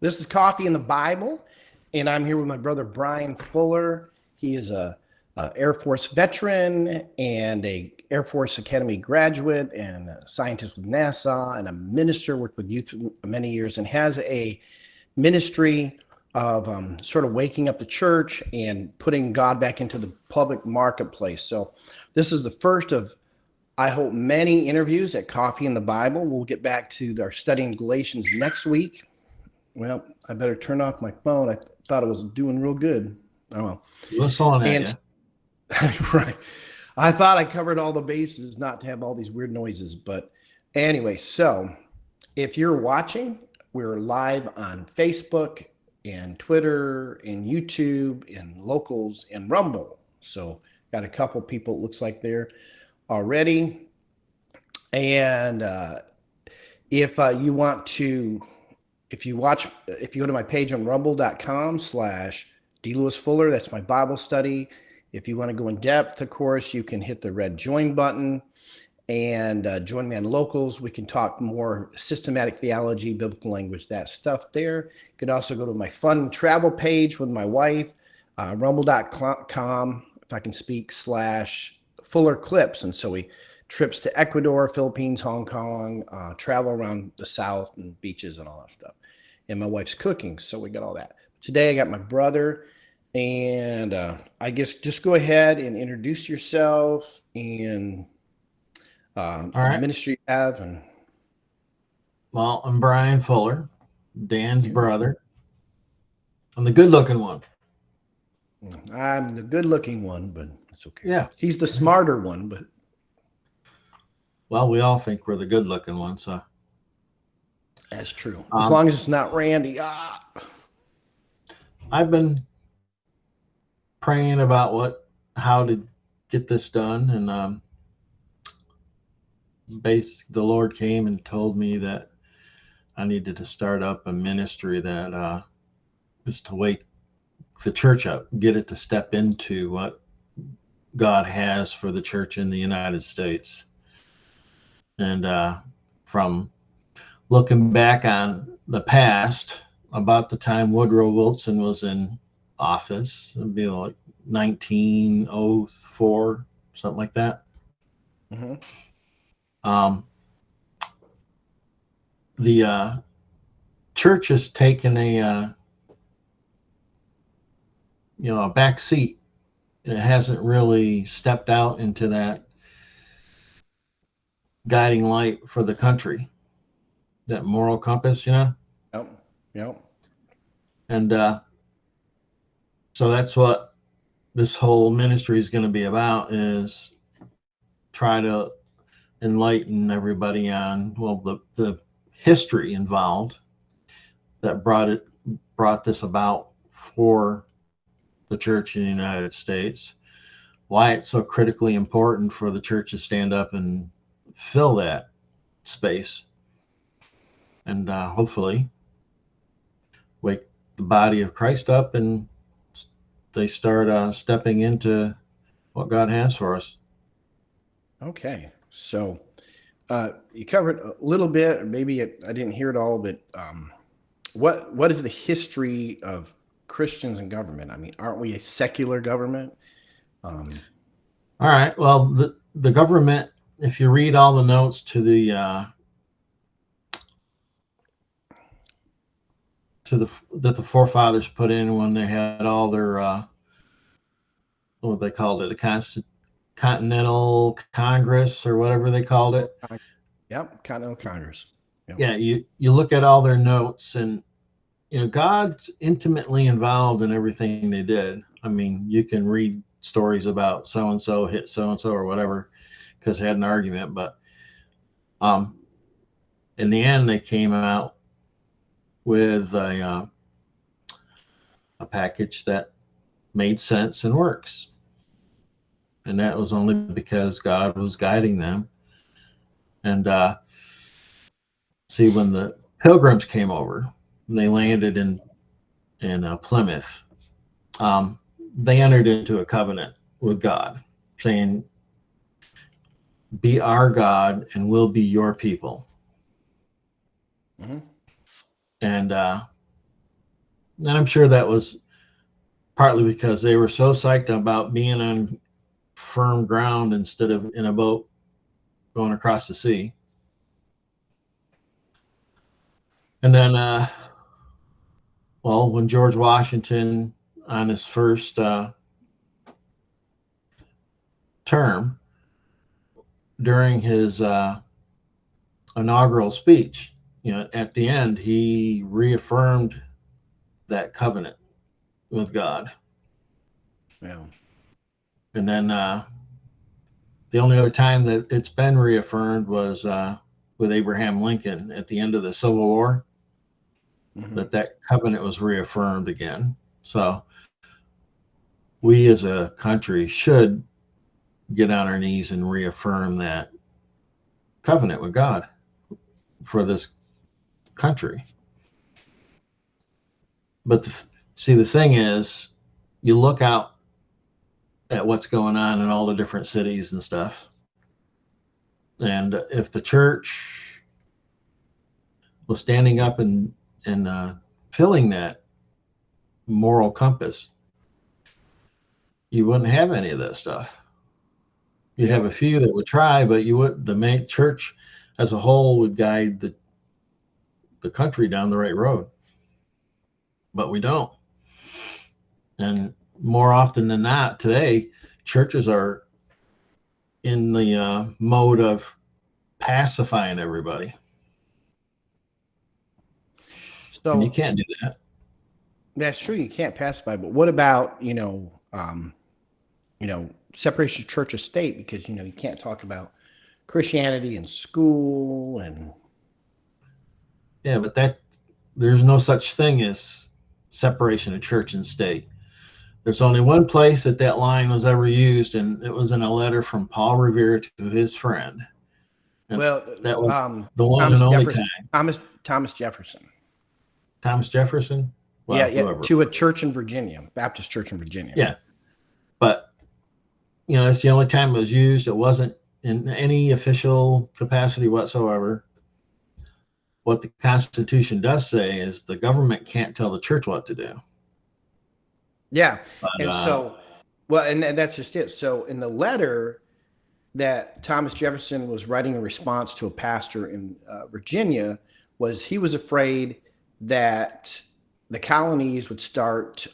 This is Coffee and the Bible, and I'm here with my brother Brion Fuller. He is a Air Force veteran and a Air Force Academy graduate and a scientist with NASA and a minister, worked with youth for many years, and has a ministry of sort of waking up the church and putting God back into the public marketplace. So this is the first of, I hope, many interviews at Coffee and the Bible. We'll get back to our studying Galatians next week. Well, I better turn off my phone. I thought it was doing real good. Oh well. What's on that? Right. I thought I covered all the bases not to have all these weird noises. But anyway, so if you're watching, we're live on Facebook and Twitter and YouTube and Locals and Rumble. So got a couple people, it looks like there already. And if you want to, if you go to my page on rumble.com/DLewisFuller, that's my Bible study. If you want to go in depth, of course, you can hit the red join button and join me on Locals. We can talk more systematic theology, biblical language, that stuff there. You can also go to my fun travel page with my wife, rumble.com, if I can speak, /Fuller Clips. And so we trips to Ecuador, Philippines, Hong Kong, travel around the South and beaches and all that stuff. And my wife's cooking, so we got all that. Today I got my brother, and I guess just go ahead and introduce yourself and All right. the ministry you have. And Well, I'm Brion Fuller, Dan's brother. I'm the good-looking one. I'm the good-looking one, but it's okay. Yeah. He's the smarter one, but Well, we all think we're the good-looking one, so. that's true. As long as it's not Randy. I've been praying about how to get this done, and the Lord came and told me that I needed to start up a ministry that is to wake the church up, get it to step into what God has for the church in the United States. And from looking back on the past, about the time Woodrow Wilson was in office, it'd be like 1904, something like that. Mm-hmm. The church has taken a back seat. It hasn't really stepped out into that guiding light for the country, that moral compass, Yep. And so that's what this whole ministry is going to be about, is try to enlighten everybody on, well, the history involved that brought this about for the church in the United States, why it's so critically important for the church to stand up and fill that space, and hopefully wake the body of Christ up and they start stepping into what God has for us. Okay. So you covered a little bit, or maybe I didn't hear it all, but what is the history of Christians and government? I mean, aren't we a secular government? All right. Well, the government, if you read all the notes to that the forefathers put in when they had all their what they called it, a Continental Congress or whatever they called it. Yep, Continental Congress. Yep. Yeah, you look at all their notes, and God's intimately involved in everything they did. I mean, you can read stories about so and so hit so and so or whatever because they had an argument, but in the end they came out with a package that made sense and works. And that was only because God was guiding them. And see, when the Pilgrims came over and they landed in Plymouth, they entered into a covenant with God, saying, "Be our God and we'll be your people." Mm-hmm. And And I'm sure that was partly because they were so psyched about being on firm ground instead of in a boat going across the sea. And then, well, when George Washington, on his first term, during his inaugural speech, at the end, he reaffirmed that covenant with God. Yeah. And then the only other time that it's been reaffirmed was with Abraham Lincoln at the end of the Civil War, that covenant was reaffirmed again. So we as a country should get on our knees and reaffirm that covenant with God for this country. But see, the thing is, you look out at what's going on in all the different cities and stuff, and if the church was standing up and filling that moral compass, you wouldn't have any of that stuff. You'd have a few that would try, but the main church as a whole would guide the country down the right road. But we don't. And more often than not today, churches are in the mode of pacifying everybody. So and you can't do that. That's true. You can't pacify. But what about, separation of church of state? Because, you can't talk about Christianity in school and. Yeah, but there's no such thing as separation of church and state. There's only one place that line was ever used, and it was in a letter from Paul Revere to his friend. And that was the one and only time. Thomas Jefferson. Thomas Jefferson? Well, yeah, to a church in Virginia, Baptist church in Virginia. Yeah. But, that's the only time it was used. It wasn't in any official capacity whatsoever. What the Constitution does say is the government can't tell the church what to do. Yeah. But, and that's just it. So in the letter that Thomas Jefferson was writing in response to a pastor in Virginia, he was afraid that the colonies would start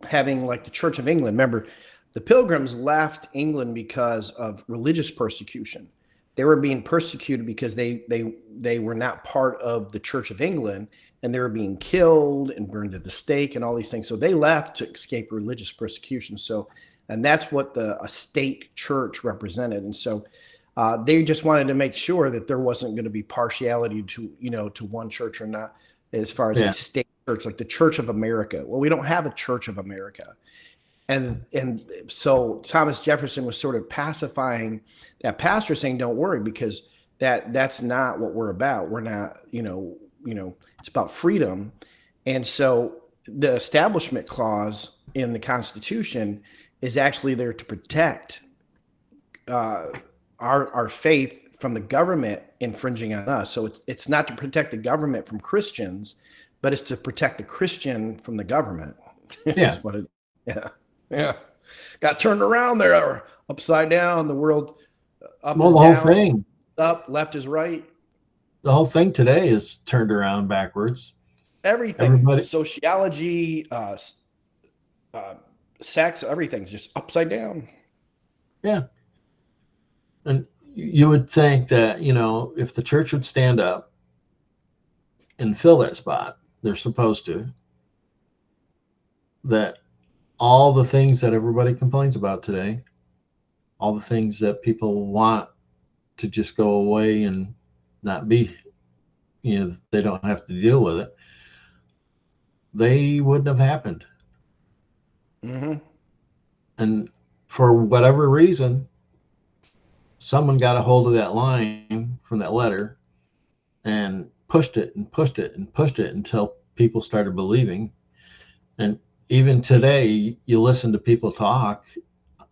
having like the Church of England. Remember, the Pilgrims left England because of religious persecution. They were being persecuted because they were not part of the Church of England, and they were being killed and burned at the stake and all these things. So they left to escape religious persecution. And that's what a state church represented. And so they just wanted to make sure that there wasn't going to be partiality to one church or not, as far as a state church, like the Church of America. Well, we don't have a Church of America. And so Thomas Jefferson was sort of pacifying that pastor, saying, don't worry, because that's not what we're about. We're not, it's about freedom. And so the Establishment Clause in the Constitution is actually there to protect our faith from the government infringing on us. So it's not to protect the government from Christians, but it's to protect the Christian from the government. Yeah. Yeah. Got turned around there, upside down, the world up well, is the down, whole thing. Up, left is right. The whole thing today is turned around backwards. Everything. Everybody. Sociology, sex, everything's just upside down. Yeah. And you would think that, if the church would stand up and fill that spot, they're supposed to, that all the things that everybody complains about today, all the things that people want to just go away and not be, they don't have to deal with it, they wouldn't have happened. Mm-hmm. And for whatever reason, someone got a hold of that line from that letter and pushed it and pushed it and pushed it until people started believing. And even today, you listen to people talk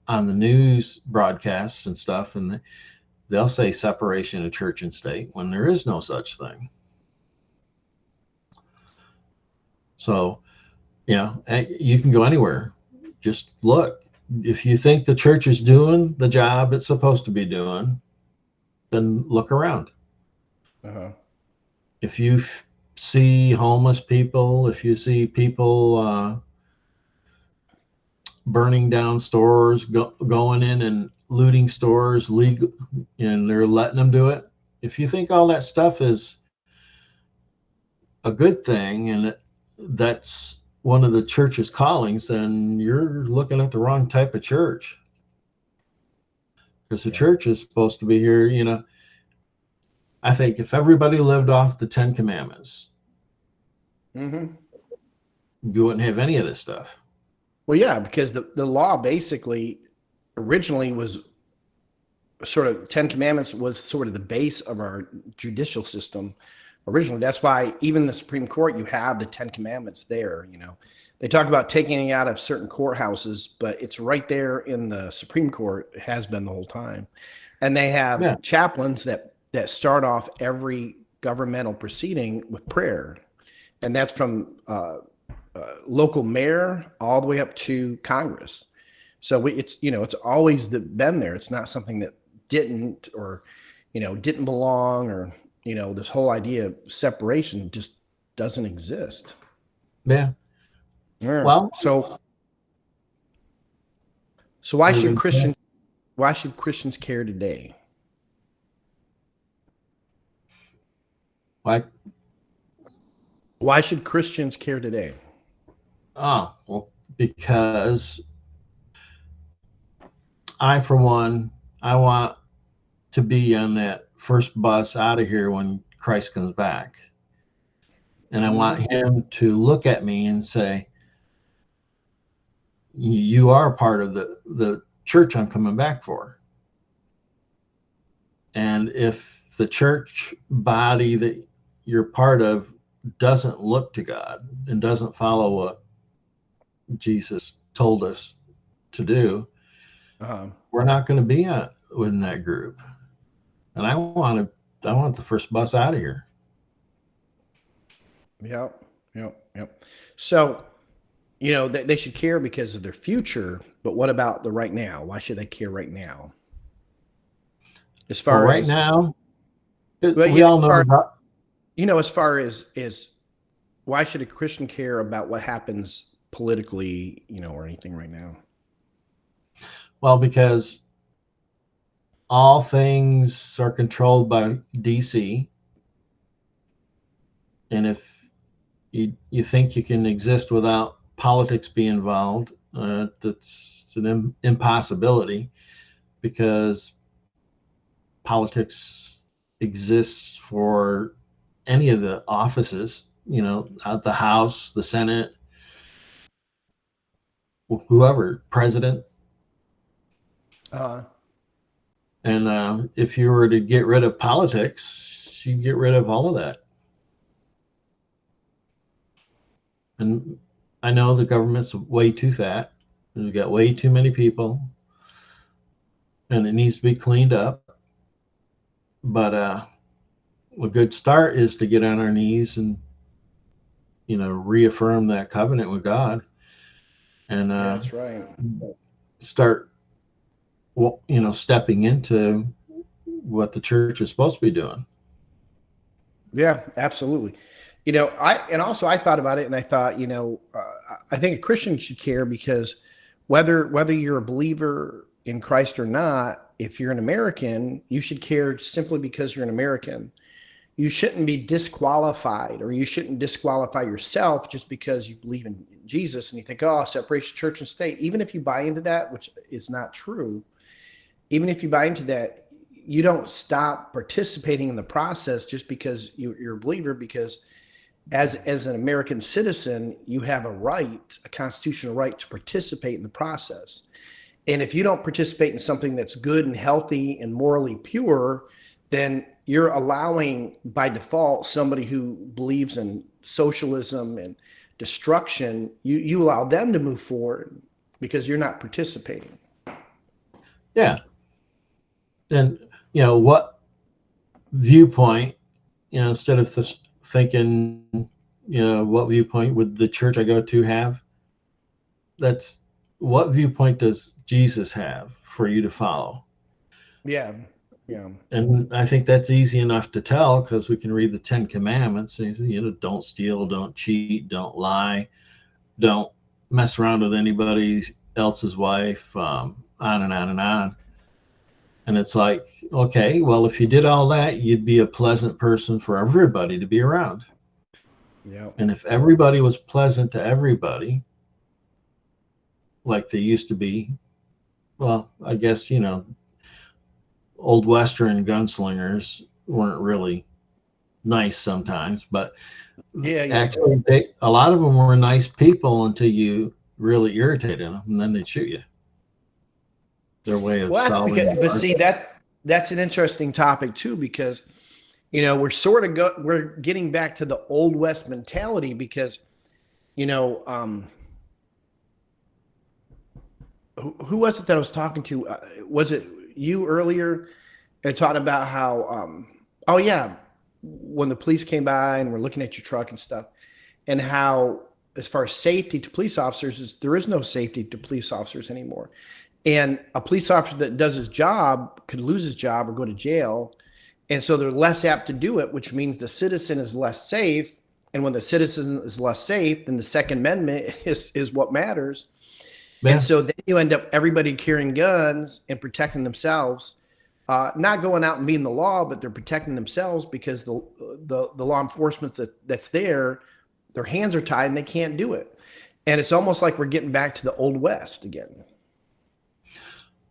on the news broadcasts and stuff, and they'll say separation of church and state when there is no such thing. So You can go anywhere. Just look. If you think the church is doing the job it's supposed to be doing, then look around. Uh-huh. If you see homeless people, if you see people burning down stores, going in and looting stores legal, and they're letting them do it. If you think all that stuff is a good thing and that's one of the church's callings, then you're looking at the wrong type of church. Because the church is supposed to be here, I think if everybody lived off the 10 Commandments, Mm-hmm. you wouldn't have any of this stuff. Well, yeah, because the law basically originally was sort of 10 Commandments was sort of the base of our judicial system originally. That's why even the Supreme Court, you have the 10 Commandments there. They talk about taking it out of certain courthouses, but it's right there in the Supreme Court. It has been the whole time. And they have chaplains that start off every governmental proceeding with prayer. And that's from local mayor all the way up to Congress. So it's always been there. It's not something that didn't belong, or this whole idea of separation just doesn't exist. Yeah. Well, so why should Christians care today? Why should Christians care today? Oh, well, because for one, I want to be on that first bus out of here when Christ comes back. And I want him to look at me and say, you are part of the church I'm coming back for. And if the church body that you're part of doesn't look to God and doesn't follow what Jesus told us to do, we're not going to be within that group. And I want the first bus out of here. Yep. So, they should care because of their future, but what about the right now? Why should they care right now? As far as now, we all know about. As far as why should a Christian care about what happens politically, or anything right now? Well, because all things are controlled by DC. And if you think you can exist without politics being involved, that's an impossibility, because politics exists for any of the offices, the House, the Senate, whoever, president. And if you were to get rid of politics, you get rid of all of that. And I know the government's way too fat. We've got way too many people, and it needs to be cleaned up. But a good start is to get on our knees and, reaffirm that covenant with God. And that's right. Start, stepping into what the church is supposed to be doing. Yeah, absolutely. I thought about it, and I thought, I think a Christian should care because whether you're a believer in Christ or not, if you're an American, you should care simply because you're an American. You shouldn't be disqualified, or you shouldn't disqualify yourself just because you believe in Jesus and you think, separation of church and state. Even if you buy into that, which is not true, even if you buy into that, you don't stop participating in the process just because you're a believer, because as an American citizen, you have a constitutional right to participate in the process. And if you don't participate in something that's good and healthy and morally pure, then you're allowing by default somebody who believes in socialism and destruction, you allow them to move forward because you're not participating. Yeah. And, what viewpoint, instead of thinking, what viewpoint would the church I go to have? That's what viewpoint does Jesus have for you to follow? Yeah. Yeah. And I think that's easy enough to tell because we can read the 10 Commandments. Don't steal, don't cheat, don't lie, don't mess around with anybody else's wife, on and on and on. And it's like, okay, well, if you did all that, you'd be a pleasant person for everybody to be around. Yeah. And if everybody was pleasant to everybody, like they used to be, well, I guess, old Western gunslingers weren't really nice sometimes, but Yeah. actually, a lot of them were nice people until you really irritated them, and then they'd shoot you. Their way of Well, that's solving. because, but see, that's an interesting topic too, because we're getting back to the old West mentality because, who was it that I was talking to? Was it you earlier? Talking about how, oh yeah, when the police came by and were looking at your truck and stuff, and how, as far as safety to police officers, there is no safety to police officers anymore. And a police officer that does his job could lose his job or go to jail. And so they're less apt to do it, which means the citizen is less safe. And when the citizen is less safe, then the Second Amendment is what matters. Yeah. And so then you end up everybody carrying guns and protecting themselves, not going out and being the law, but they're protecting themselves because the law enforcement that's there, their hands are tied and they can't do it. And it's almost like we're getting back to the old West again.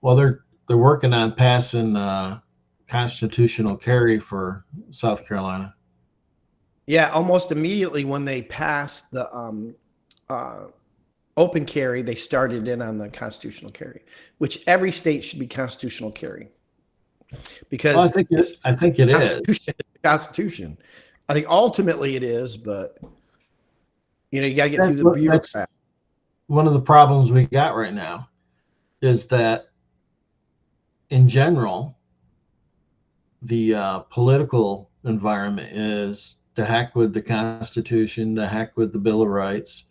Well, they're working on passing constitutional carry for South Carolina. Yeah, almost immediately when they passed the open carry, they started in on the constitutional carry, which every state should be constitutional carry. Because I think it is. Constitution. I think ultimately it is, but you got to get through the bureaucrat. One of the problems we got right now is that, in general, the political environment is the heck with the Constitution, the heck with the Bill of Rights,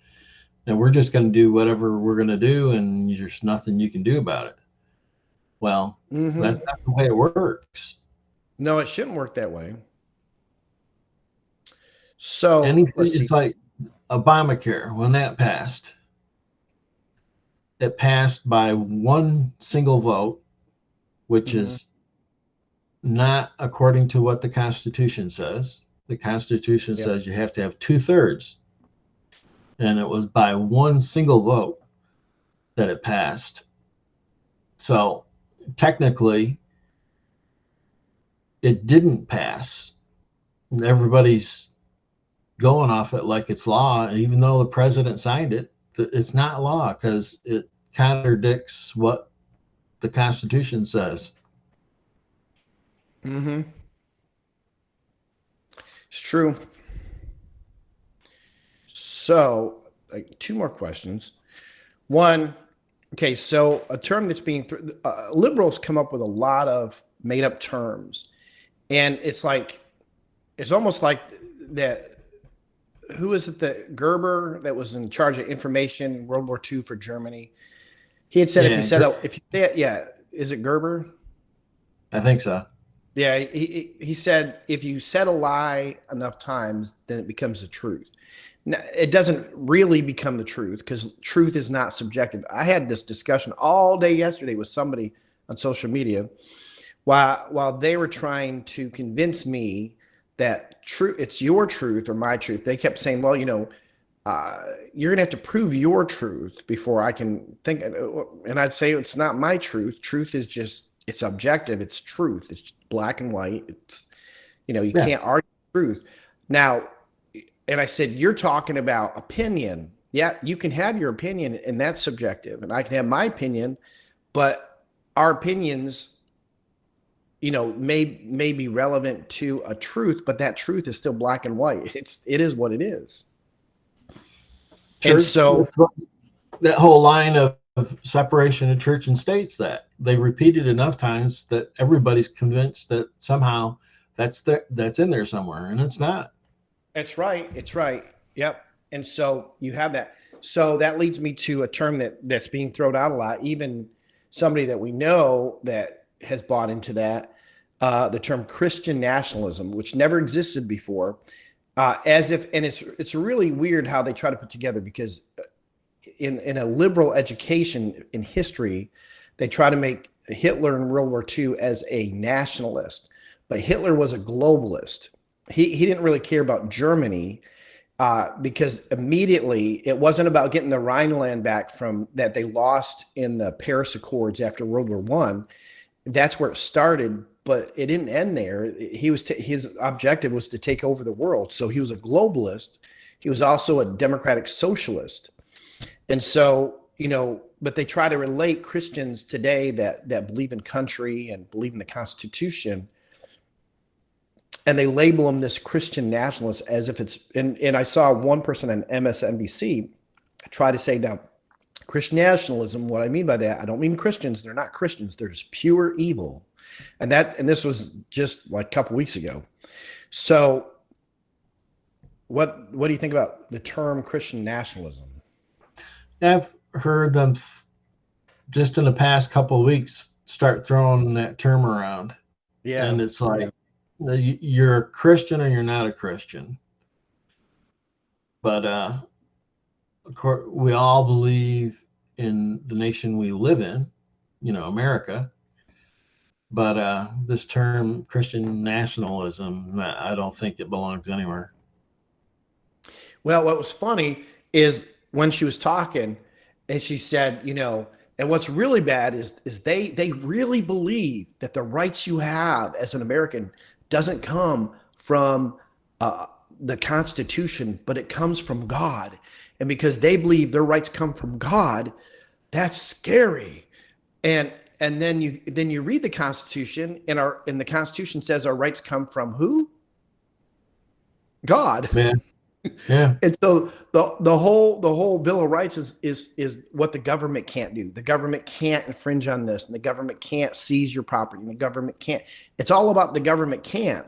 and we're just going to do whatever we're going to do, and there's nothing you can do about it. Well, that's not the way it works. No, it shouldn't work that way. So it's like Obamacare, when that passed, it passed by one single vote, which is not according to what the Constitution says. The Constitution says you have to have 2/3. And it was by one single vote that it passed. So technically, it didn't pass. And everybody's going off it like it's law. And even though the president signed it, it's not law because it contradicts what the Constitution says. It's true. So, two more questions. One, okay, so a term that's being liberals come up with a lot of made up terms, and it's almost like that. Who is it? That Gerber that was in charge of information in World War II for Germany. He had said if you say it, yeah, is it Gerber? I think so. Yeah, he said if you said a lie enough times, then it becomes the truth. Now, it doesn't really become the truth because truth is not subjective. I had this discussion all day yesterday with somebody on social media while they were trying to convince me that it's your truth or my truth. They kept saying, well, you're going to have to prove your truth before I can think. And I'd say it's not my truth. Truth is just, it's objective. It's truth. It's black and white. It's, you can't argue truth. Now, and I said, you're talking about opinion. Yeah, you can have your opinion and that's subjective. And I can have my opinion, but our opinions, may be relevant to a truth, but that truth is still black and white. It is what it is. And so that whole line of separation of church and states, that they repeated enough times that everybody's convinced that somehow that's in there somewhere, and it's not. It's right. It's right. Yep. And so you have that. So that leads me to a term that's being thrown out a lot. Even somebody that we know that has bought into that, the term Christian nationalism, which never existed before, as if, and it's really weird how they try to put together, because in a liberal education in history, they try to make Hitler in World War II as a nationalist, but Hitler was a globalist. He didn't really care about Germany, because immediately it wasn't about getting the Rhineland back from that they lost in the Paris Accords after World War One. That's where it started, but it didn't end there. His objective was to take over the world. So he was a globalist. He was also a democratic socialist. And so, but they try to relate Christians today that believe in country and believe in the Constitution, and they label them this Christian nationalist as if it's. And I saw one person on MSNBC try to say, now, Christian nationalism, what I mean by that, I don't mean Christians. They're not Christians. They're just pure evil. And this was just like a couple weeks ago. So what do you think about the term Christian nationalism? I've heard them just in the past couple of weeks start throwing that term around. Yeah. And it's like, you're a Christian or you're not a Christian. But of course, we all believe in the nation we live in, America. But this term Christian nationalism, I don't think it belongs anywhere. Well, what was funny is when she was talking and she said, and what's really bad is they really believe that the rights you have as an American doesn't come from the Constitution, but it comes from God. And because they believe their rights come from God, that's scary. And then you read the Constitution, and the Constitution says our rights come from who? God. Yeah. Yeah. And so the whole Bill of Rights is what the government can't do. The government can't infringe on this, and the government can't seize your property, and the government can't. It's all about the government can't.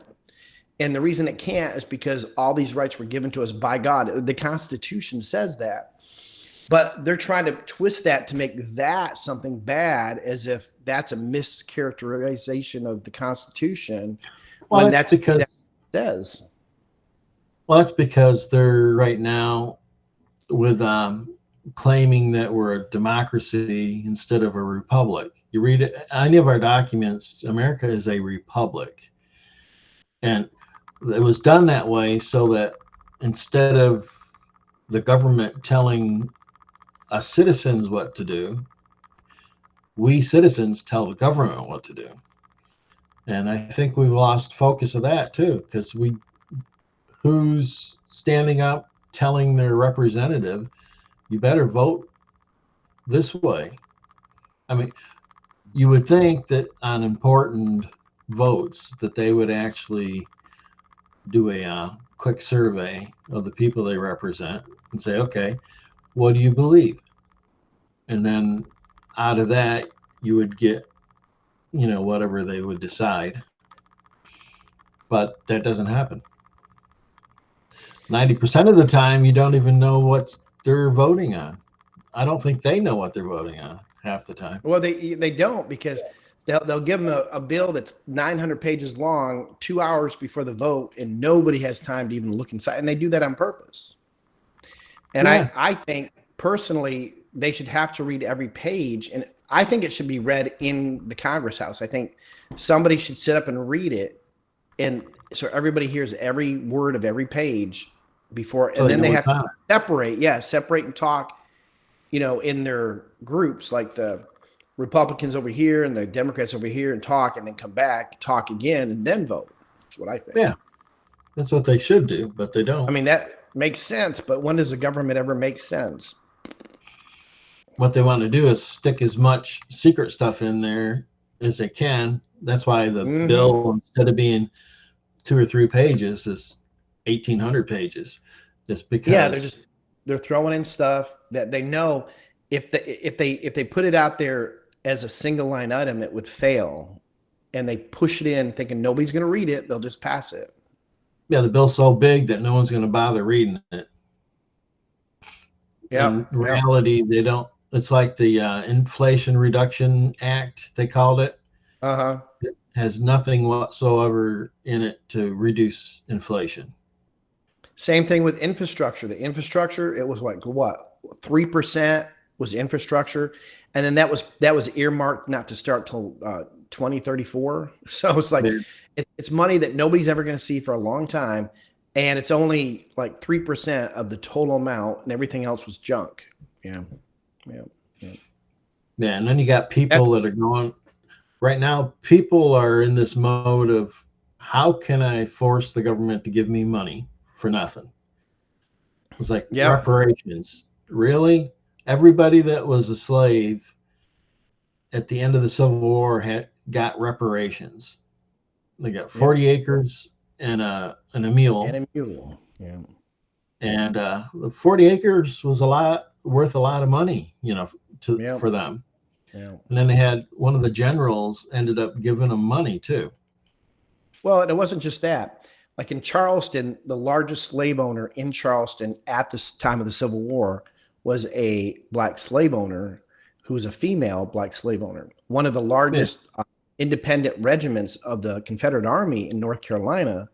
And the reason it can't is because all these rights were given to us by God. The Constitution says that. But they're trying to twist that to make that something bad, as if that's a mischaracterization of the Constitution. Well, when that's because that says. Well, that's because they're right now with claiming that we're a democracy instead of a republic. You read any of our documents, America is a republic. And it was done that way so that instead of the government telling us citizens what to do, we citizens tell the government what to do. And I think we've lost focus of that too, because who's standing up telling their representative, you better vote this way? I mean, you would think that on important votes that they would actually do a quick survey of the people they represent and say, okay, what do you believe? And then out of that, you would get, whatever they would decide. But that doesn't happen. 90% of the time, you don't even know what they're voting on. I don't think they know what they're voting on half the time. Well, they don't, because they'll give them a bill that's 900 pages long 2 hours before the vote, and nobody has time to even look inside. And they do that on purpose. And yeah. I think personally, they should have to read every page. And I think it should be read in the Congress House. I think somebody should sit up and read it. And so everybody hears every word of every page before, and then they have to separate and talk, in their groups, like the Republicans over here and the Democrats over here, and talk, and then come back, talk again, and then vote. That's what I think. Yeah, that's what they should do, but they don't. I mean, that makes sense, but when does the government ever make sense? What they want to do is stick as much secret stuff in there as they can. That's why the bill, instead of being 2 or 3 pages, is 1,800 pages. Just because they're throwing in stuff that they know if they put it out there as a single line item, it would fail, and they push it in thinking nobody's going to read it. They'll just pass it. Yeah, the bill's so big that no one's going to bother reading it. In Yep. Yep. reality, they don't. It's like the Inflation Reduction Act, they called it. Uh-huh. It has nothing whatsoever in it to reduce inflation. Same thing with infrastructure. The infrastructure, it was like what, 3% was infrastructure, and then that was earmarked not to start till 2034. So it's like They're, it's money that nobody's ever going to see for a long time, and it's only like 3% of the total amount, and everything else was junk. Yeah, yeah, yeah. yeah, and then you got That's people that are going right now. People are in this mode of how can I force the government to give me money for nothing? It's like yep, reparations. Really? Everybody that was a slave at the end of the Civil War had got reparations. They got yep, 40 acres and a and mule, a mule. Yeah, and the 40 acres was a lot worth a lot of money, yep, for them. yeah. And then they had one of the generals ended up giving them money too. Well, and it wasn't just that. Like in Charleston, the largest slave owner in Charleston at this time of the Civil War was a black slave owner who was a female black slave owner. One of the Yeah. largest independent regiments of the Confederate Army in North Carolina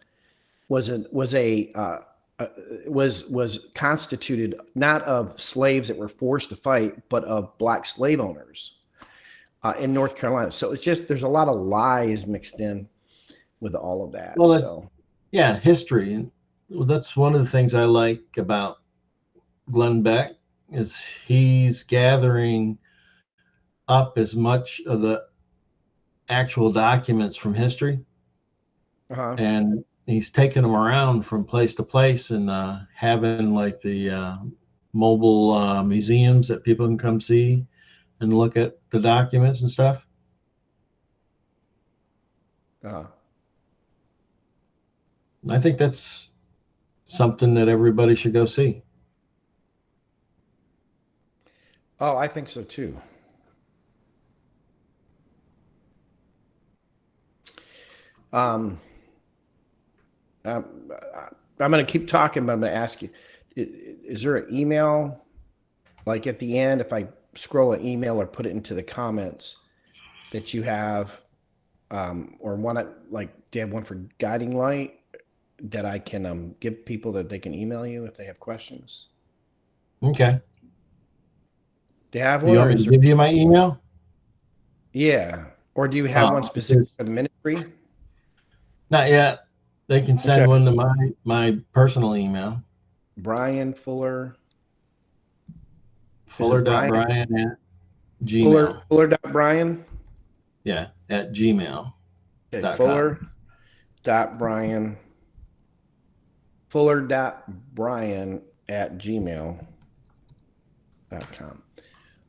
was constituted not of slaves that were forced to fight, but of black slave owners in North Carolina. So it's just there's a lot of lies mixed in with all of that. Well, So yeah, history. Well, that's one of the things I like about Glenn Beck is he's gathering up as much of the actual documents from history, uh-huh. and he's taking them around from place to place and having like the mobile museums that people can come see and look at the documents and stuff. Uh-huh. I think that's something that everybody should go see. Oh, I think so too. Um, um, I'm going to keep talking, but I'm going to ask you: is there an email like at the end? If I scroll an email or put it into the comments that you have, or one like, do you have one for Guiding Light that I can give people that they can email you if they have questions? Okay. Do you have Do you one, or want me is to there? give you my email? Yeah, or do you have one specific Because for the ministry? not yet. They can Okay, send one to my personal email, Brion Fuller. Is it Brian fuller.brian at Fuller? gmail. Fuller dot Brian. Yeah, at gmail.com. Okay, Fuller.Brian Fuller.Brian at gmail.com.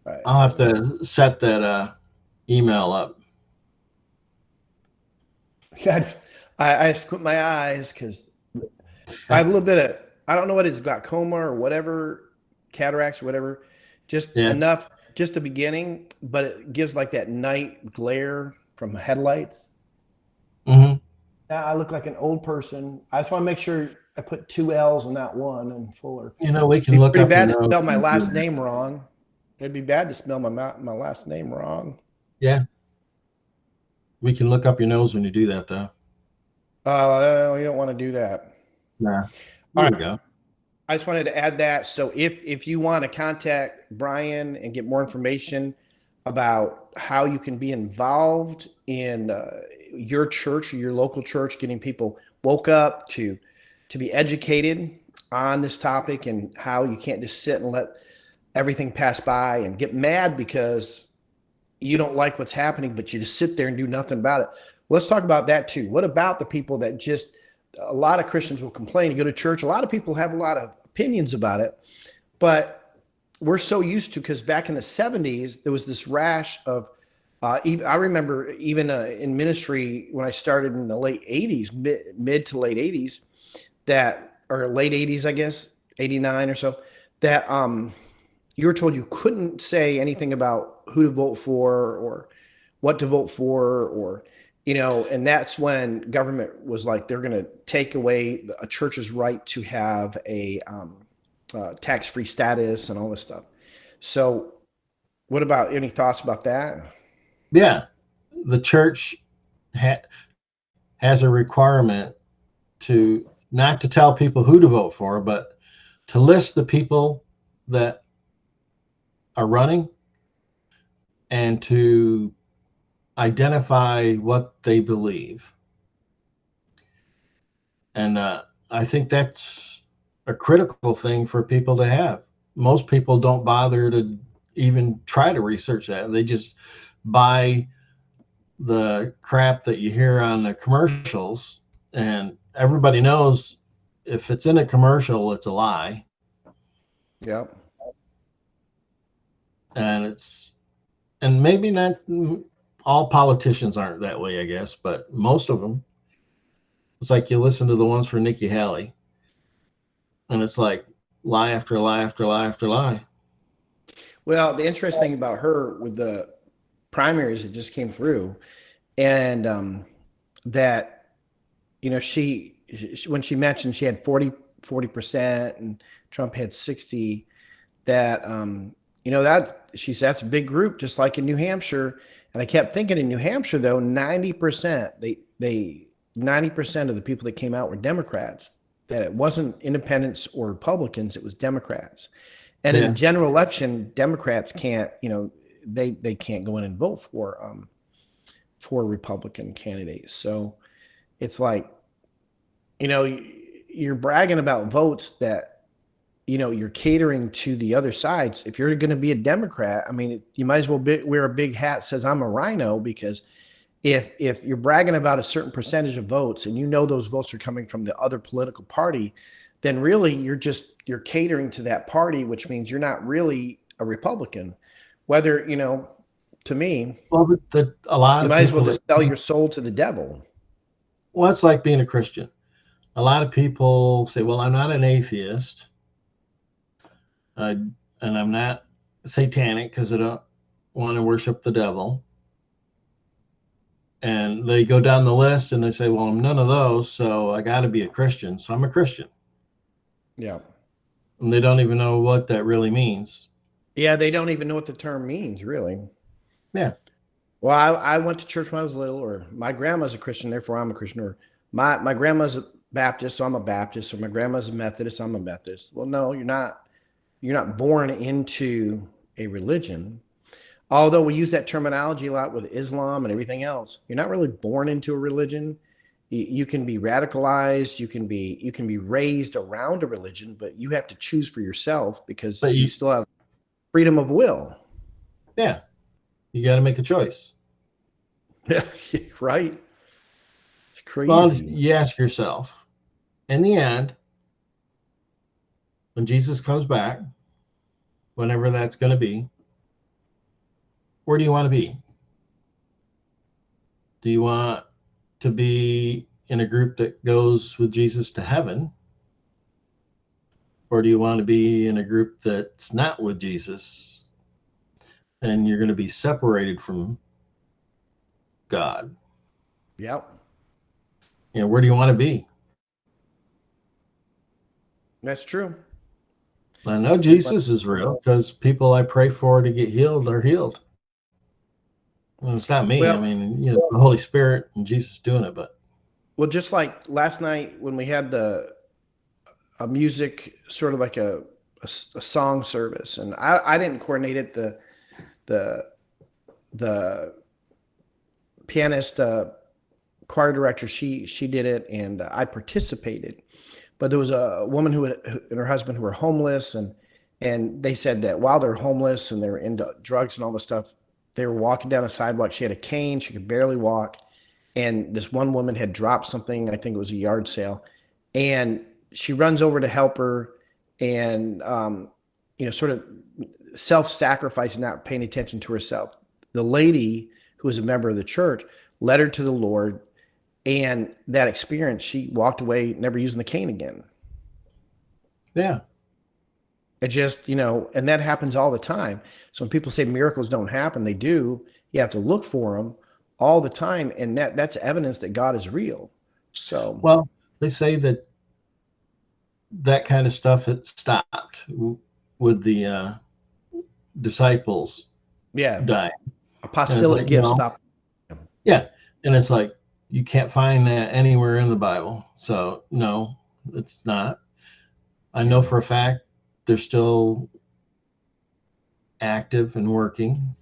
All right. I'll have to set that email up. I I squint my eyes because I have a little bit of, I don't know what it's, glaucoma or whatever, cataracts or whatever, just Yeah. enough, just the beginning, but it gives like that night glare from headlights. Hmm. I look like an old person. I just want to make sure I put two L's and not one in Fuller. We can It'd be look pretty up your bad to nose. spell my last name wrong. It'd be bad to spell my last name wrong. Yeah, we can look up your nose when you do that, though. Oh, you don't want to do that. Nah, All there we right. go. I just wanted to add that. So if you want to contact Brian and get more information about how you can be involved in your church or your local church, getting people woke up to be educated on this topic and how you can't just sit and let everything pass by and get mad because you don't like what's happening, but you just sit there and do nothing about it. Let's talk about that too. What about the people that just, a lot of Christians will complain, you go to church, a lot of people have a lot of opinions about it, but we're so used to, because back in the 70s, there was this rash of, I remember even in ministry when I started in the late 80s, mid to late 80s, that, or late 80s, I guess, 89 or so, that you were told you couldn't say anything about who to vote for or what to vote for, or and that's when government was like, they're going to take away a church's right to have tax-free status and all this stuff. So what about any thoughts about that? Yeah, the church has a requirement to not to tell people who to vote for, but to list the people that are running and to identify what they believe. And I think that's a critical thing for people to have. Most people don't bother to even try to research that. They just buy the crap that you hear on the commercials, and everybody knows if it's in a commercial, it's a lie. Yep. And maybe not all politicians aren't that way, I guess, but most of them. It's like you listen to the ones for Nikki Haley, and it's like lie after lie after lie after lie. Well, the interesting thing about her with the primaries that just came through, and that, you know, she when she mentioned she had 40% and Trump had 60, that you know, that she said that's a big group, just like in New Hampshire. And I kept thinking, in New Hampshire though, 90% they 90% of the people that came out were Democrats. That it wasn't independents or Republicans, it was Democrats. And in Yeah. the general election, Democrats can't, you know, they can't go in and vote for Republican candidates. So it's like, you know, you're bragging about votes that, you know, you're catering to the other sides. If you're going to be a Democrat, I mean, you might as well wear a big hat that says I'm a rhino, because if you're bragging about a certain percentage of votes and you know those votes are coming from the other political party, then really you're catering to that party, which means you're not really a Republican. Whether, you know, to me, Well, a lot you of might as well people, just sell your soul to the devil. well, it's like being a Christian. A lot of people say, well, I'm not an atheist, and I'm not satanic because I don't want to worship the devil. And they go down the list and they say, well, I'm none of those, so I got to be a Christian. So I'm a Christian. Yeah. And they don't even know what that really means. Yeah, they don't even know what the term means, really. Yeah. Well, I went to church when I was little, or my grandma's a Christian, therefore I'm a Christian, or my grandma's a Baptist, so I'm a Baptist, or my grandma's a Methodist, so I'm a Methodist. Well, no, you're not. You're not born into a religion. Although we use that terminology a lot with Islam and everything else, you're not really born into a religion. You can be radicalized, you can be raised around a religion, but you have to choose for yourself, because But you still have freedom of will. yeah, you got to make a choice. Yeah, right. It's Well, crazy. you ask yourself, in the end, when Jesus comes back, whenever that's going to be, where do you want to be? Do you want to be in a group that goes with Jesus to heaven? Or do you want to be in a group that's not with Jesus and you're going to be separated from God? Yep. You know, where do you want to be? That's true. I know Jesus is real because people I pray for to get healed are healed. Well, it's not me. I Well, mean, you know, the Holy Spirit and Jesus doing it, but well, just like last night when we had a music, sort of like a song service, and I didn't coordinate it. The the pianist, choir director, she did it, and I participated. But there was a woman who and her husband who were homeless, and they said that while they're homeless and they're into drugs and all this stuff, they were walking down a sidewalk. She had a cane, she could barely walk, and this one woman had dropped something. I think it was a yard sale, and she runs over to help her, and you know, sort of self-sacrificing, not paying attention to herself. The lady, who was a member of the church, led her to the Lord, and that experience, she walked away never using the cane again. yeah. It just, you know, and that happens all the time. So when people say miracles don't happen, they do. You have to look for them all the time, and that's evidence that God is real. So, Well, they say that that kind of stuff had stopped with the disciples Yeah. dying. And it's Apostolic like, gifts no, stop. yeah. And it's like, you can't find that anywhere in the Bible. So, no, it's not. I know Yeah. for a fact they're still active and working.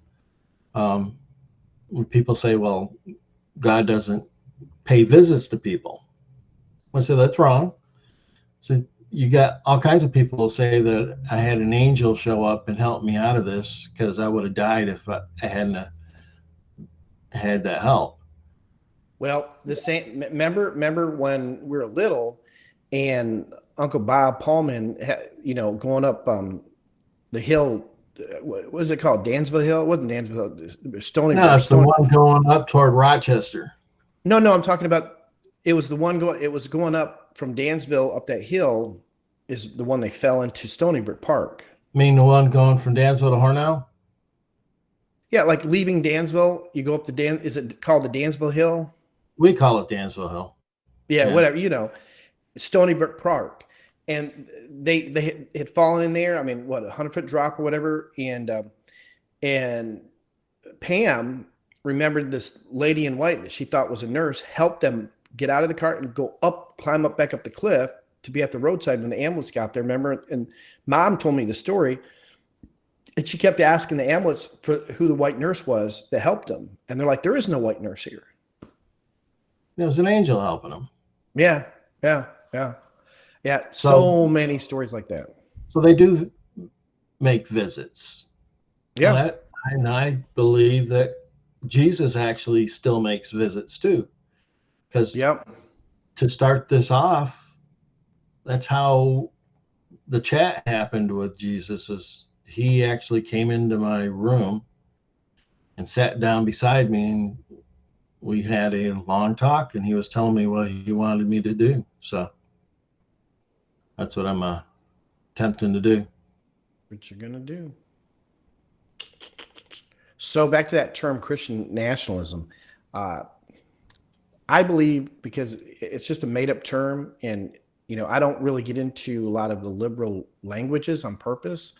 When people say, well, God doesn't pay visits to people, I say that's wrong. So you got all kinds of people say that I had an angel show up and help me out of this because I would have died if I hadn't had that help. Well, the same. Remember when we were little, and Uncle Bob Pullman, going up the hill. What was it called? Dansville Hill? It wasn't Dansville Hill. Stony No, Brook. it's the Stony. one going up toward Rochester. No, no, I'm talking about. It was the one going. It was going up from Dansville up that hill. Is the one they fell into Stony Brook Park. I mean, the one going from Dansville to Hornell? Yeah, like leaving Dansville, you go up the Dan. Is it called the Dansville Hill? We call it Dansville Hill. Yeah, Yeah. whatever. Stony Brook Park, and they had fallen in there. I mean, what, 100-foot drop or whatever, and Pam remembered this lady in white that she thought was a nurse, helped them get out of the cart and go up, climb up back up the cliff to be at the roadside when the ambulance got there. Remember, and Mom told me the story, and she kept asking the ambulance for who the white nurse was that helped them, and they're like, there is no white nurse here. There was an angel helping them. Yeah, yeah, yeah. Yeah, So, so many stories like that. so they do make visits. Yeah, And I believe that Jesus actually still makes visits too. Because yep, to start this off, that's how the chat happened with Jesus. Is he actually came into my room and sat down beside me, and we had a long talk, and he was telling me what he wanted me to do. So that's what I'm attempting to do. what you're gonna do. So back to that term Christian nationalism. Uh, I believe because it's just a made up term, and I don't really get into a lot of the liberal languages on purpose,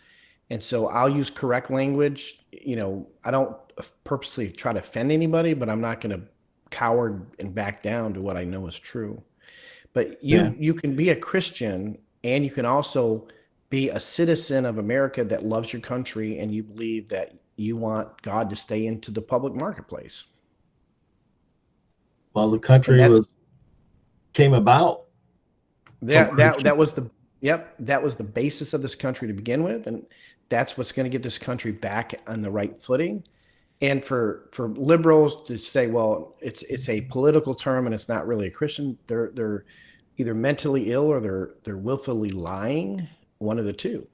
and so I'll use correct language. I don't purposely try to offend anybody, but I'm not going to cower and back down to what I know is true. But Yeah. you can be a Christian, and you can also be a citizen of America that loves your country, and you believe that you want God to stay into the public marketplace. Well, the And country that's came about from that Christian. was the yep, that was the basis of this country to begin with, and that's what's going to get this country back on the right footing. And for liberals to say, well, it's a political term and it's not really a Christian, they're either mentally ill or they're willfully lying, one of the two.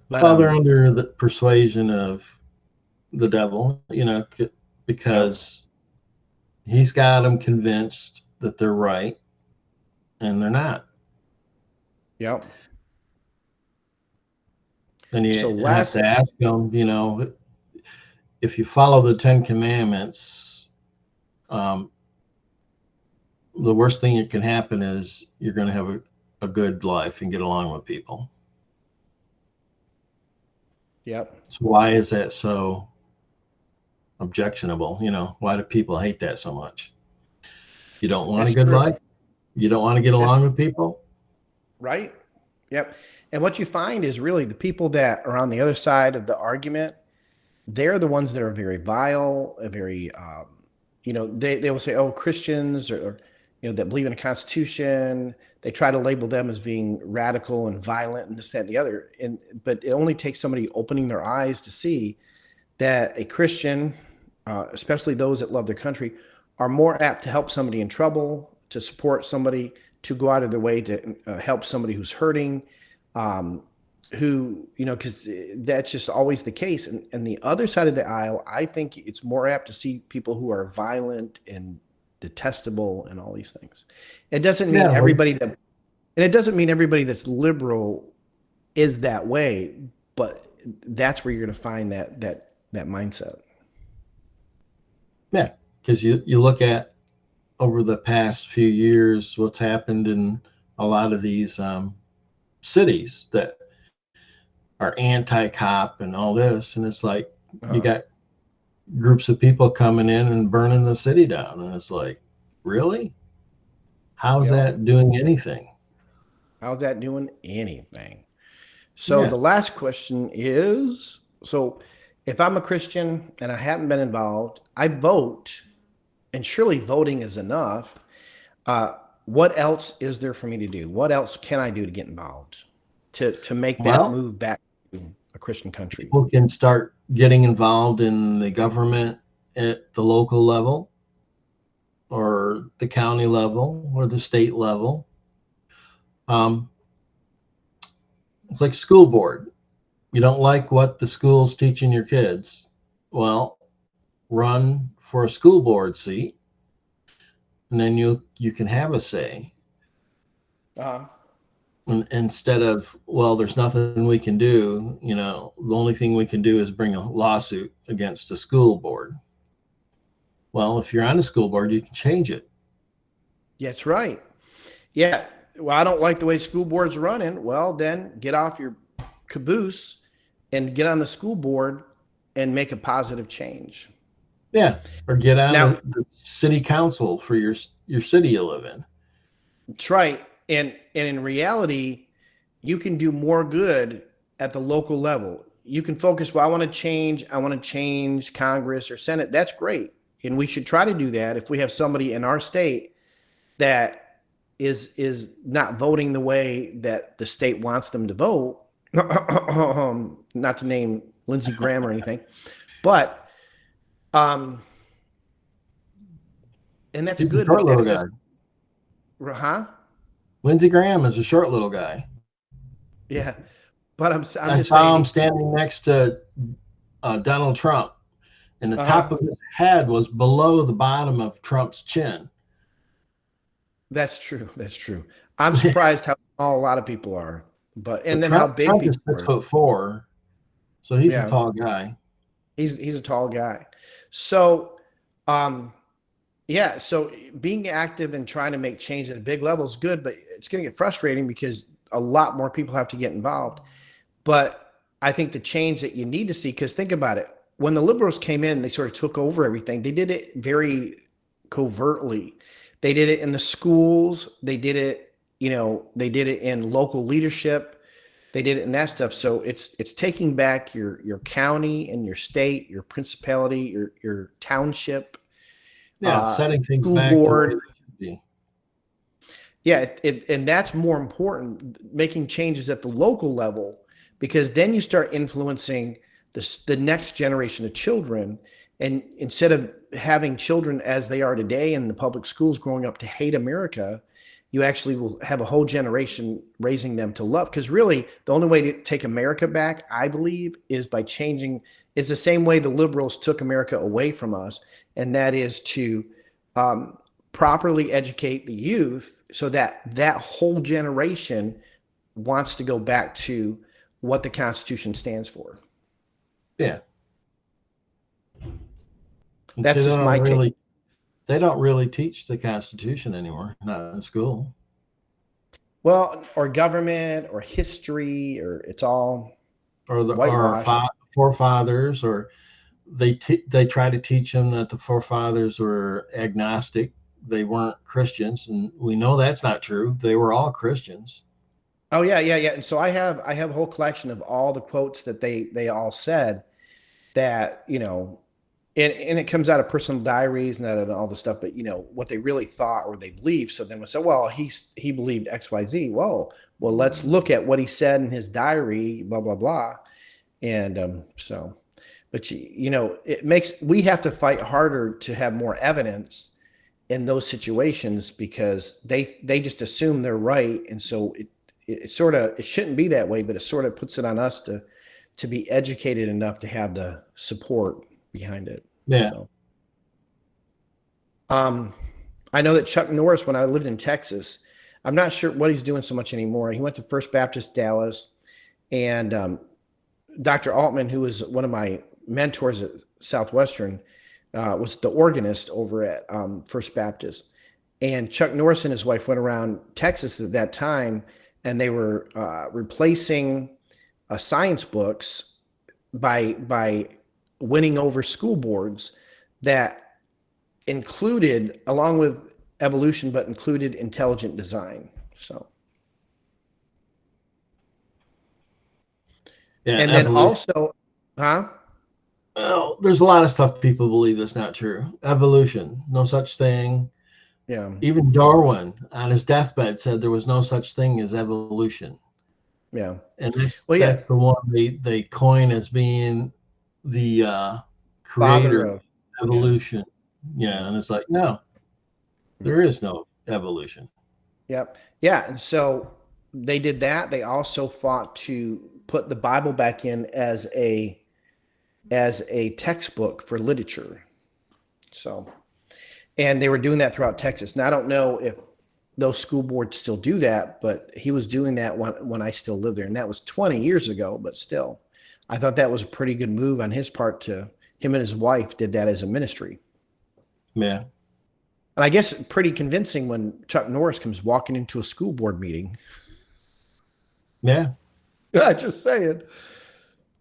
But Well, they're under the persuasion of the devil, yep, because he's got them convinced that they're right and they're not. yep. And So you have last to ask them, if you follow the 10 Commandments, um, the worst thing that can happen is you're going to have a good life and get along with people. Yep. So why is that so objectionable? Why do people hate that so much? You don't want a That's good true. life? You don't want to get That's along with people? right. Yep. And what you find is really the people that are on the other side of the argument, they're the ones that are very vile, very, they will say, oh, Christians or, that believe in a constitution. They try to label them as being radical and violent and this, that, and the other. But it only takes somebody opening their eyes to see that a Christian, especially those that love their country, are more apt to help somebody in trouble, to support somebody, to go out of their way to help somebody who's hurting, um, because that's just always the case. And the other side of the aisle, I think it's more apt to see people who are violent and detestable and all these things. It doesn't mean Yeah. everybody that, and it doesn't mean everybody that's liberal is that way, but that's where you're going to find that mindset. Yeah. Because you look at over the past few years what's happened in a lot of these cities that are anti-cop and all this, and it's like you got groups of people coming in and burning the city down, and it's like, really? How's that doing anything? How's that doing anything? So Yeah. the last question is, so if I'm a Christian and I haven't been involved, I vote, and surely voting is enough. What else is there for me to do? What else can I do to get involved to make that Well, move back to a Christian country? people can start getting involved in the government at the local level or the county level or the state level. It's like school board. You don't like what the school's teaching your kids. Well, run for a school board seat, and then you can have a say. And instead of, well, there's nothing we can do, the only thing we can do is bring a lawsuit against the school board. Well, if you're on the school board, you can change it. That's right. Yeah. Well, I don't like the way school board's running. Well, then get off your caboose and get on the school board and make a positive change. Yeah. Or get on Now, the city council for your city you live in. that's right. And in reality, you can do more good at the local level. You can focus, well, I want to change Congress or Senate. That's great. And we should try to do that if we have somebody in our state that is not voting the way that the state wants them to vote. Not to name Lindsey Graham or anything, but and that's He's good. a short little guy. Huh? Lindsey Graham is a short little guy. Yeah, but I'm I just saw saying, him standing next to Donald Trump, and the top of his head was below the bottom of Trump's chin. That's true. That's true. I'm surprised how small a lot of people are, then Trump, how big Trump people is are. 6'4", so he's a tall guy. He's a tall guy. So, so being active and trying to make change at a big level is good, but it's going to get frustrating because a lot more people have to get involved. But I think the change that you need to see, because think about it, when the liberals came in, they sort of took over everything. They did it very covertly. They did it in the schools. They did it, they did it in local leadership. They did it in that stuff. So it's taking back your county and your state, your principality, your township. Yeah, setting things school back board. to where they should be. Yeah, and that's more important, making changes at the local level, because then you start influencing the next generation of children. And instead of having children as they are today in the public schools growing up to hate America, you actually will have a whole generation raising them to love. Because really, the only way to take America back, I believe, is by changing. It's the same way the liberals took America away from us, and that is to properly educate the youth so that that whole generation wants to go back to what the Constitution stands for. Yeah. That's just my take. They don't really teach the Constitution anymore, not in school. Well, or government or history, or it's all or forefathers, or they try to teach them that the forefathers were agnostic. They weren't Christians, and we know that's not true. They were all Christians. Oh yeah. And so I have a whole collection of all the quotes that they all said that, and it comes out of personal diaries and out of all the stuff, but what they really thought or they believed. So then we say, well, he believed XYZ. Well, let's look at what he said in his diary, blah, blah, blah. And but we have to fight harder to have more evidence in those situations, because they just assume they're right. And so it shouldn't be that way, but it sort of puts it on us to be educated enough to have the support behind it. Yeah. So, I know that Chuck Norris, when I lived in Texas, I'm not sure what he's doing so much anymore. He went to First Baptist Dallas, and Dr. Altman, who was one of my mentors at Southwestern, was the organist over at First Baptist. And Chuck Norris and his wife went around Texas at that time and they were replacing science books by winning over school boards that included, along with evolution, but included intelligent design. So, Yeah, and then evolution. also, huh? Well, there's a lot of stuff people believe that's not true. Evolution, no such thing. Yeah, Even Darwin on his deathbed said there was no such thing as evolution. yeah. And that's Well, yeah, that's the one they coin as being the father creator of of, yeah, evolution. yeah. Yeah, and it's like, no, there is no evolution. Yep. Yeah. And so they did that. They also fought to put the Bible back in as a textbook for literature. So, and they were doing that throughout Texas. Now I don't know if those school boards still do that, but he was doing that when I still lived there, and that was 20 years ago. But still, I thought that was a pretty good move on his part. To him and his wife did that as a ministry, Yeah, and I guess pretty convincing when Chuck Norris comes walking into a school board meeting. yeah, I just saying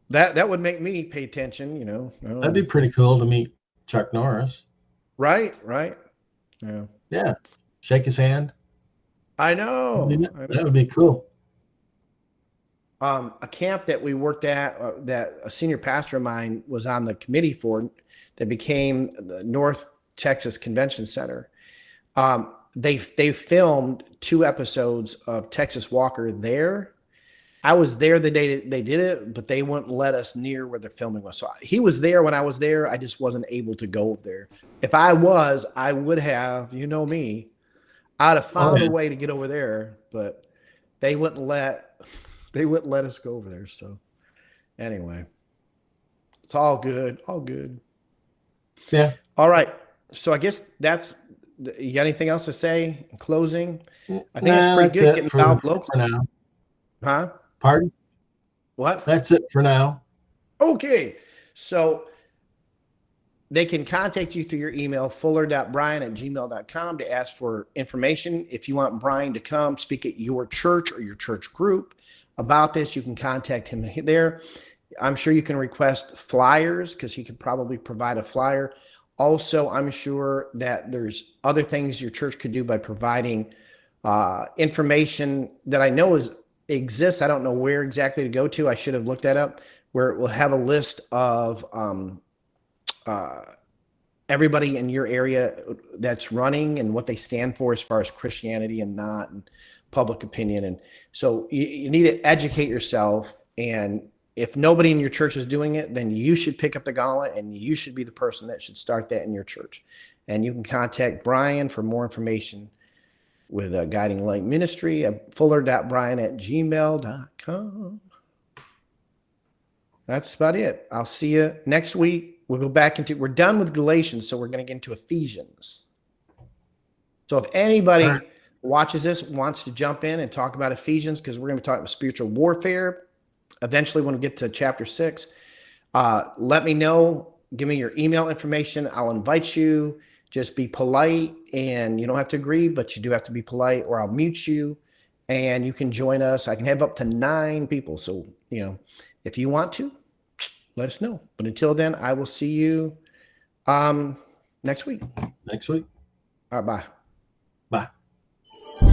that would make me pay attention. I don't that'd be know. pretty cool to meet Chuck Norris. Right, right. Yeah, Yeah, shake his hand. I know. I That know. would be cool. A camp that we worked at, that a senior pastor of mine was on the committee for, that became the North Texas Convention Center. They filmed 2 episodes of Texas Walker there. I was there the day they did it, but they wouldn't let us near where the filming was. So he was there when I was there. I just wasn't able to go there. If I was, I would have. You know me. I'd have Oh found yeah, a way to get over there, but they wouldn't let they wouldn't let us go over there. So anyway, it's all good. All good. yeah. All right. So I guess that's, you got anything else to say in closing? I think it's Nah, pretty that's good it getting for involved locally. now. Huh? Pardon? What? That's it for now. Okay. So they can contact you through your email, fuller.brian@gmail.com, to ask for information. If you want Brian to come speak at your church or your church group about this, you can contact him there. I'm sure you can request flyers because he could probably provide a flyer. Also, I'm sure that there's other things your church could do by providing information that I know exists. I don't know where exactly to go to. I should have looked that up, where it will have a list of uh, everybody in your area that's running and what they stand for as far as Christianity and not, and public opinion. And so you need to educate yourself. And if nobody in your church is doing it, then you should pick up the gauntlet and you should be the person that should start that in your church. And you can contact Brian for more information with a Guiding Light Ministry at fuller.brian@gmail.com. That's about it. I'll see you next week. We'll go back we're done with Galatians, so we're going to get into Ephesians. So if anybody All right. watches this, wants to jump in and talk about Ephesians, because we're going to be talking about spiritual warfare eventually when we get to chapter 6, let me know. Give me your email information. I'll invite you. Just be polite, and you don't have to agree, but you do have to be polite, or I'll mute you and you can join us. I can have up to 9 people. So, if you want to, let us know. But until then, I will see you next week. Next week. All right, bye. Bye.